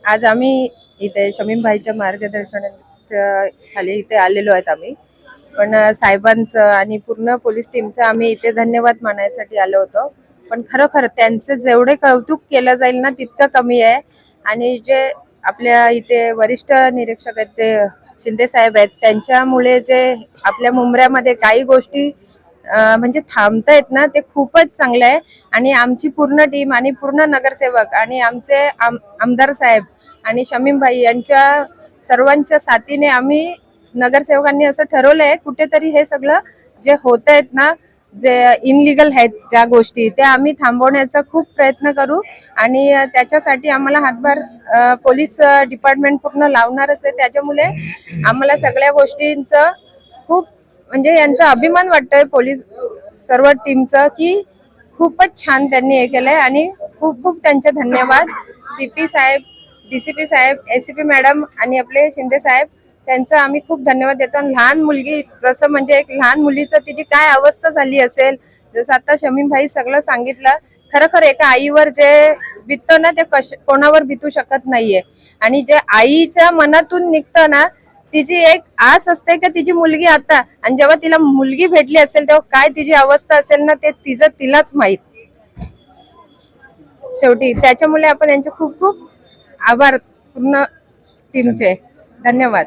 आज आम्ही इथे शमीम भाईच्या मार्गदर्शनाच्या खाली इथे आलेलो आहेत आम्ही. पण साहेबांचं आणि पूर्ण पोलीस टीमचं आम्ही इथे धन्यवाद मानायसाठी आलो होतो. पण खरोखर त्यांचं जेवढे कौतुक केलं जाईल ना तितकं कमी आहे. आणि जे आपल्या इथे वरिष्ठ निरीक्षक आहेत ते शिंदे साहेब आहेत, त्यांच्यामुळे जे आपल्या मुंब्र्यामध्ये काही गोष्टी म्हणजे थांबतायत ना, ते खूपच चांगलं आहे. आणि आमची पूर्ण टीम आणि पूर्ण नगरसेवक आणि आमचे आमदार साहेब आणि शमीम भाई यांच्या सर्वांच्या साथीने आम्ही नगरसेवकांनी असं ठरवलंय, कुठेतरी हे सगळं जे होत आहेत ना, जे इनलिगल आहेत ज्या गोष्टी, त्या आम्ही थांबवण्याचा खूप प्रयत्न करू. आणि त्याच्यासाठी आम्हाला हातभार पोलीस डिपार्टमेंट पूर्ण लावणारच आहे. त्याच्यामुळे आम्हाला सगळ्या गोष्टींचं खूप म्हणजे यांचा अभिमान वाटतोय पोलीस सर्व टीमचं, की खूपच छान त्यांनी हे केलंय. आणि खूप खूप त्यांचे धन्यवाद. सीपी साहेब, डीसीपी साहेब, एसीपी मॅडम आणि आपले शिंदे साहेब, त्यांचं आम्ही खूप धन्यवाद देतो. आणि लहान मुलगी, जसं म्हणजे एक लहान मुलीचं तिची काय अवस्था झाली असेल, जसं आता शमीम भाई सगळं सांगितलं, खरोखर एका आईवर जे बिततं ना, ते कोणावर बितू शकत नाहीये. आणि जे आईच्या मनातून निघतं ना, तिची एक आस असते की तिची मुलगी आता, आणि जेव्हा तिला मुलगी भेटली असेल तेव्हा काय तिची अवस्था असेल ना, ते तिलाच माहित. शेवटी त्याच्यामुळे आपण यांचे खूप खूप आभार पूर्ण टीमचे. धन्यवाद.